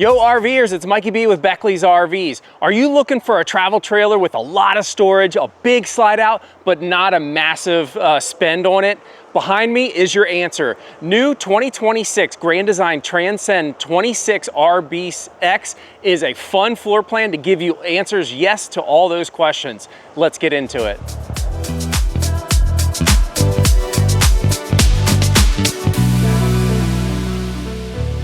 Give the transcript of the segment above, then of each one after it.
Yo RVers, it's Mikey B with Beckley's RVs. Are you looking for a travel trailer with a lot of storage, a big slide out, but not a massive spend on it? Behind me is your answer. New 2026 Grand Design Transcend 26 RBX is a fun floor plan to give you answers yes to all those questions. Let's get into it.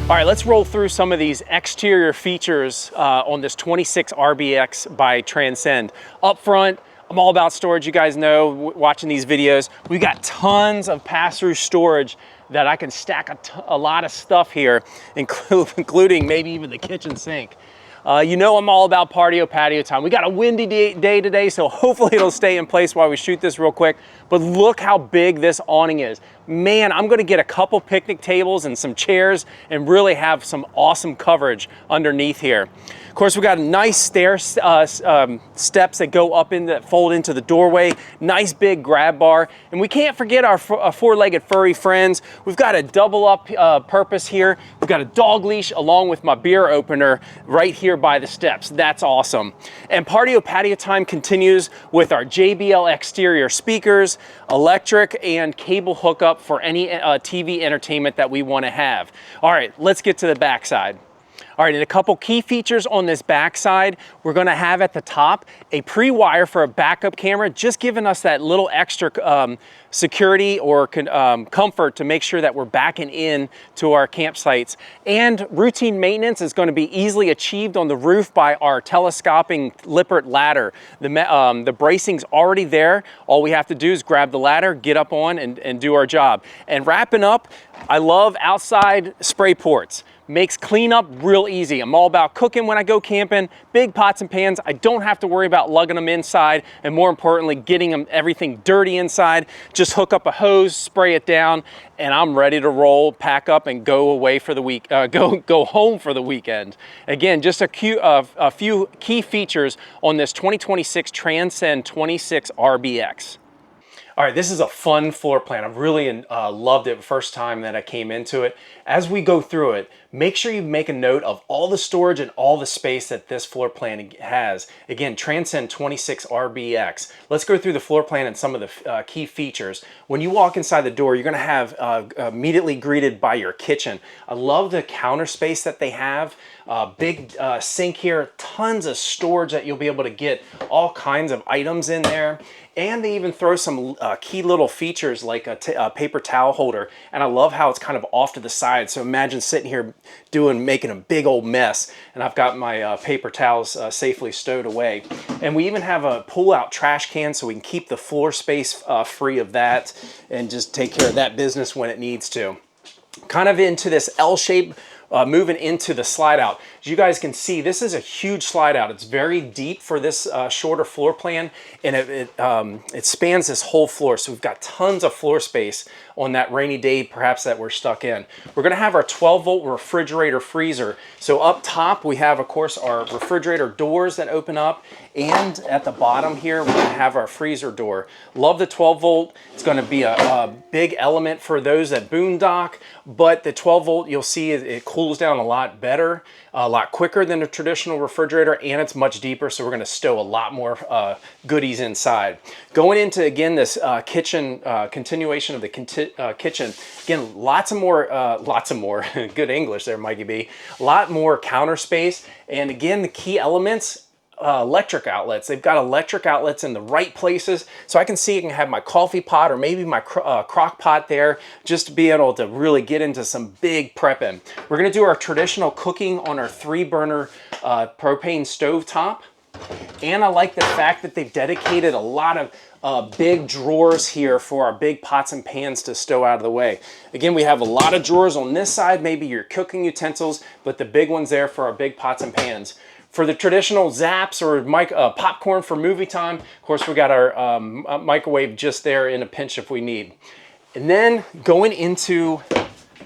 All right, let's roll through some of these exterior features on this 26 RBX by Transcend. Up front, I'm all about storage. You guys know, watching these videos, we got tons of pass-through storage that I can stack a lot of stuff here, including maybe even the kitchen sink. You know I'm all about patio time. We got a windy day today, so hopefully it'll stay in place while we shoot this real quick. But look how big this awning is. Man, I'm gonna get a couple picnic tables and some chairs and really have some awesome coverage underneath here. Of course, we got nice steps that go up that fold into the doorway. Nice big grab bar. And we can't forget our four-legged furry friends. We've got a double up purpose here. We've got a dog leash along with my beer opener right here by the steps. That's awesome. And patio time continues with our JBL exterior speakers, electric and cable hookup for any TV entertainment that we want to have. All right, let's get to the backside. All right, and a couple key features on this backside, we're gonna have at the top a pre-wire for a backup camera, just giving us that little extra security or comfort to make sure that we're backing in to our campsites. And routine maintenance is gonna be easily achieved on the roof by our telescoping Lippert ladder. The bracing's already there. All we have to do is grab the ladder, get up on and do our job. And wrapping up, I love outside spray ports. Makes cleanup real easy. I'm all about cooking when I go camping, big pots and pans. I don't have to worry about lugging them inside, and more importantly, getting everything dirty inside. Just hook up a hose, spray it down, and I'm ready to roll, pack up, and go away for the week. Go home for the weekend. Again, just a few key features on this 2026 Transcend 26 RBX. All right, this is a fun floor plan. I've really loved it the first time that I came into it. As we go through it, make sure you make a note of all the storage and all the space that this floor plan has. Again, Transcend 26 RBX. Let's go through the floor plan and some of the key features. When you walk inside the door, you're gonna have immediately greeted by your kitchen. I love the counter space that they have. Big sink here, tons of storage that you'll be able to get all kinds of items in there. And they even throw some key little features like a paper towel holder. And I love how it's kind of off to the side. So imagine sitting here making a big old mess. And I've got my paper towels safely stowed away. And we even have a pull-out trash can so we can keep the floor space free of that and just take care of that business when it needs to. Kind of into this L shape. Moving into the slide out. As you guys can see, this is a huge slide out. It's very deep for this shorter floor plan, and it spans this whole floor. So we've got tons of floor space on that rainy day perhaps that we're stuck in. We're gonna have our 12-volt refrigerator freezer. So up top we have, of course, our refrigerator doors that open up, and at the bottom here we're gonna have our freezer door. Love the 12-volt. It's gonna be a big element for those that boondock, but the 12-volt, you'll see it cools down a lot better, a lot quicker than a traditional refrigerator, and it's much deeper, so we're going to stow a lot more goodies inside. Going into, again, this kitchen, continuation of the kitchen, again, lots of more, good English there, Mikey B, a lot more counter space, and again, the key elements, electric outlets. They've got electric outlets in the right places, so I can see I can have my coffee pot or maybe my crock pot there, just to be able to really get into some big prepping. We're going to do our traditional cooking on our 3-burner propane stove top, and I like the fact that they've dedicated a lot of big drawers here for our big pots and pans to stow out of the way. Again, we have a lot of drawers on this side, maybe your cooking utensils, but the big ones there for our big pots and pans. For the traditional zaps or popcorn for movie time, of course, we got our microwave just there in a pinch if we need. And then going into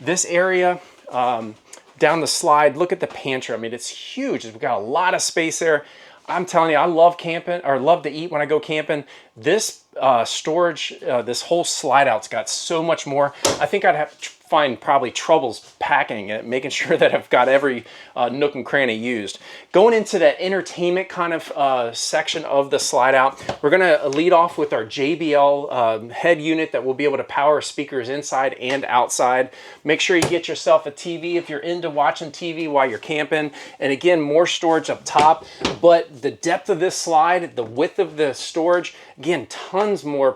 this area, down the slide, look at the pantry. I mean, it's huge. We've got a lot of space there. I'm telling you, I love camping, or love to eat when I go camping. This storage, this whole slide out's got so much more. I think I'd have to find probably troubles packing it, making sure that I've got every nook and cranny used. Going into that entertainment kind of section of the slide out, we're gonna lead off with our JBL head unit that will be able to power speakers inside and outside. Make sure you get yourself a TV if you're into watching TV while you're camping. And again, more storage up top, but the depth of this slide, the width of the storage, again, tons more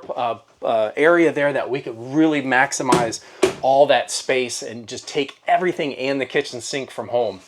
area there that we could really maximize all that space and just take everything and the kitchen sink from home.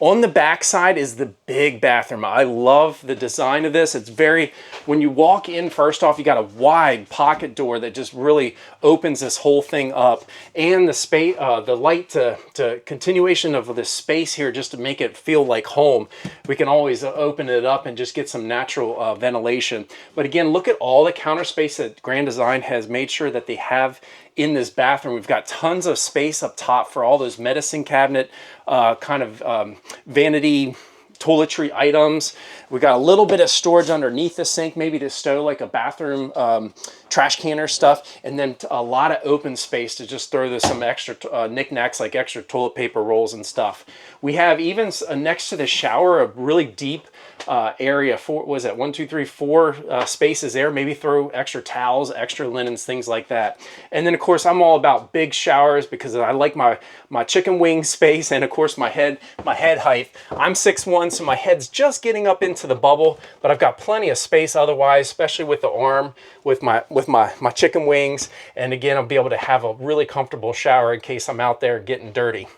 On the back side is the big bathroom. I love the design of this. It's very, when you walk in, first off, you got a wide pocket door that just really opens this whole thing up. And the space, the light to continuation of this space here, just to make it feel like home. We can always open it up and just get some natural ventilation. But again, look at all the counter space that Grand Design has made sure that they have in this bathroom. We've got tons of space up top for all those medicine cabinet kind of vanity toiletry items. We got a little bit of storage underneath the sink, maybe to stow like a bathroom trash can or stuff, and then a lot of open space to just throw some extra knickknacks like extra toilet paper rolls and stuff. We have even next to the shower a really deep area for, was it 1, 2, 3, 4 spaces there, maybe throw extra towels, extra linens, things like that. And then of course I'm all about big showers because I like my chicken wing space, and of course my head height. I'm 6'1", so my head's just getting up into the bubble, but I've got plenty of space otherwise, especially with the arm, with my chicken wings. And again, I'll be able to have a really comfortable shower in case I'm out there getting dirty.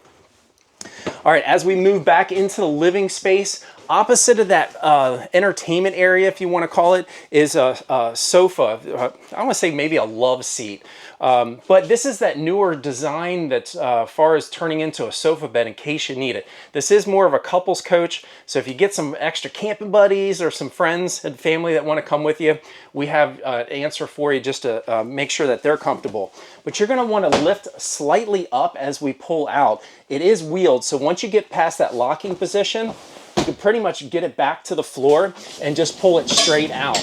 All right, as we move back into the living space, opposite of that entertainment area, if you want to call it, is a sofa. I want to say maybe a love seat. But this is that newer design that's far as turning into a sofa bed in case you need it. This is more of a couples coach, so if you get some extra camping buddies or some friends and family that want to come with you, we have an answer for you just to make sure that they're comfortable. But you're going to want to lift slightly up as we pull out. It is wheeled, so once you get past that locking position, you can pretty much get it back to the floor and just pull it straight out.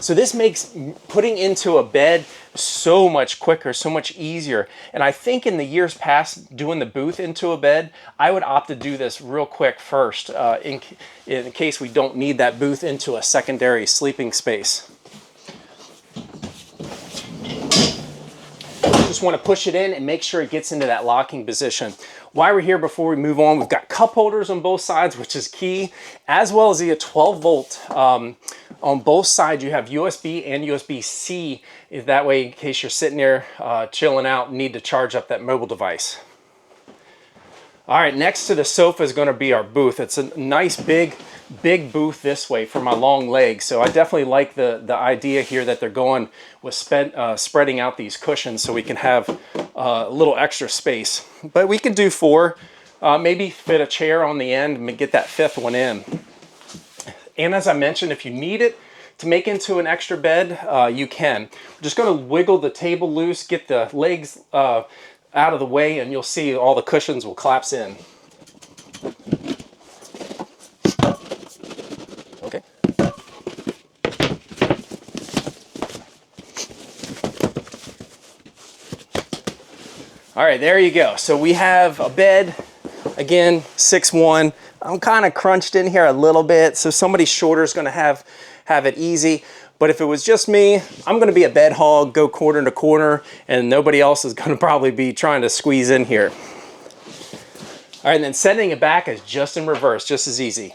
So this makes putting into a bed so much quicker, so much easier. And I think in the years past, doing the booth into a bed, I would opt to do this real quick first in case we don't need that booth into a secondary sleeping space. Just want to push it in and make sure it gets into that locking position. While we're here, before we move on, we've got cup holders on both sides, which is key, as well as the 12 volt on both sides. You have USB and USB-C. That way, in case you're sitting there chilling out and need to charge up that mobile device. All right, next to the sofa is going to be our booth. It's a nice big booth this way for my long legs. So I definitely like the idea here that they're going with spreading out these cushions so we can have a little extra space. But we can do 4, maybe fit a chair on the end and get that 5th one in. And as I mentioned, if you need it to make into an extra bed, you can. We're just going to wiggle the table loose, get the legs out of the way, and you'll see all the cushions will collapse in. Okay. All right, there you go. So we have a bed, again, 6'1". I'm kind of crunched in here a little bit, so somebody shorter is going to have it easy. But if it was just me, I'm going to be a bed hog, go corner to corner, and nobody else is going to probably be trying to squeeze in here. All right, and then sending it back is just in reverse, just as easy.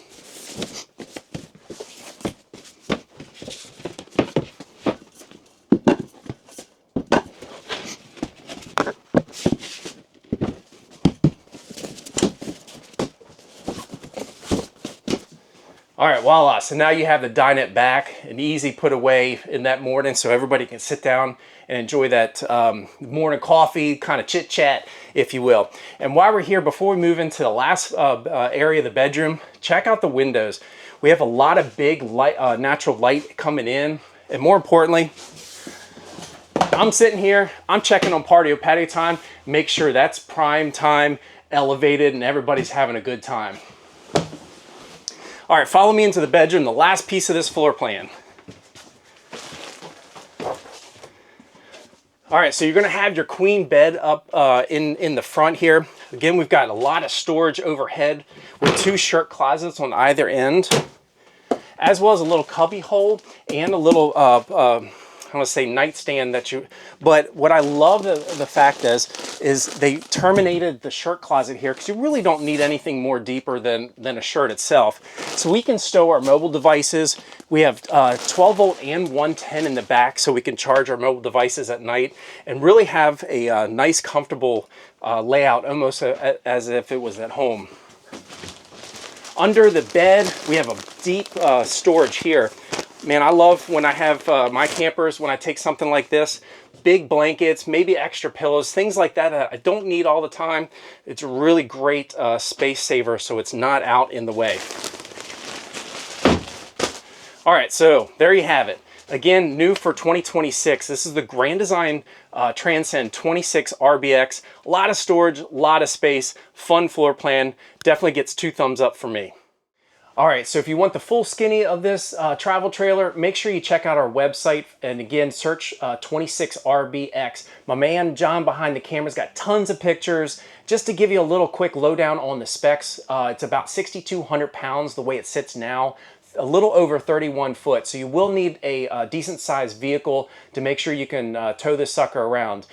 All right, voila. So now you have the dinette back, an easy put away in that morning so everybody can sit down and enjoy that morning coffee, kind of chit chat, if you will. And while we're here, before we move into the last area of the bedroom, check out the windows. We have a lot of big light, natural light coming in. And more importantly, I'm sitting here, I'm checking on patio time, make sure that's prime time, elevated, and everybody's having a good time. All right, follow me into the bedroom, the last piece of this floor plan. All right, so you're gonna have your queen bed up in the front here. Again, we've got a lot of storage overhead with 2 shirt closets on either end, as well as a little cubby hole and a little, I want to say nightstand that you, but what I love the fact is they terminated the shirt closet here because you really don't need anything more deeper than a shirt itself. So we can stow our mobile devices. We have 12 volt and 110 in the back so we can charge our mobile devices at night and really have a nice comfortable layout, almost as if it was at home. Under the bed, we have a deep storage here. Man, I love when I have my campers, when I take something like this, big blankets, maybe extra pillows, things like that I don't need all the time. It's a really great space saver, so it's not out in the way. All right, so there you have it. Again, new for 2026. This is the Grand Design Transcend 26 RBX. A lot of storage, a lot of space, fun floor plan. Definitely gets 2 thumbs up for me. All right, so if you want the full skinny of this travel trailer, make sure you check out our website. And again, search 26RBX. My man John behind the camera's got tons of pictures. Just to give you a little quick lowdown on the specs, it's about 6,200 pounds the way it sits now. A little over 31 foot, so you will need a decent sized vehicle to make sure you can tow this sucker around.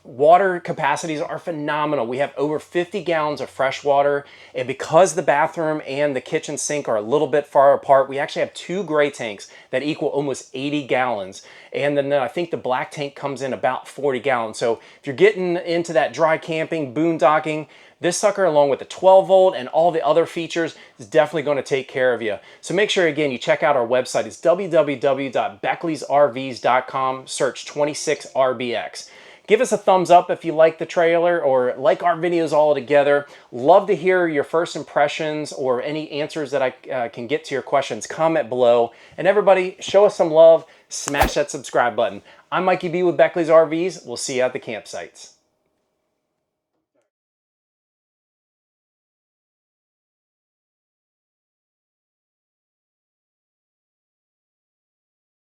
Water capacities are phenomenal. We have over 50 gallons of fresh water, and because the bathroom and the kitchen sink are a little bit far apart, we actually have 2 gray tanks that equal almost 80 gallons. And then I think the black tank comes in about 40 gallons. So if you're getting into that dry camping, boondocking, this sucker, along with the 12 volt and all the other features, is definitely going to take care of you. So make sure, again, you check out our website. It's www.beckleysrvs.com. Search 26RBX. Give us a thumbs up if you like the trailer or like our videos all together. Love to hear your first impressions or any answers that I can get to your questions. Comment below. And everybody, show us some love. Smash that subscribe button. I'm Mikey B with Beckley's RVs. We'll see you at the campsites.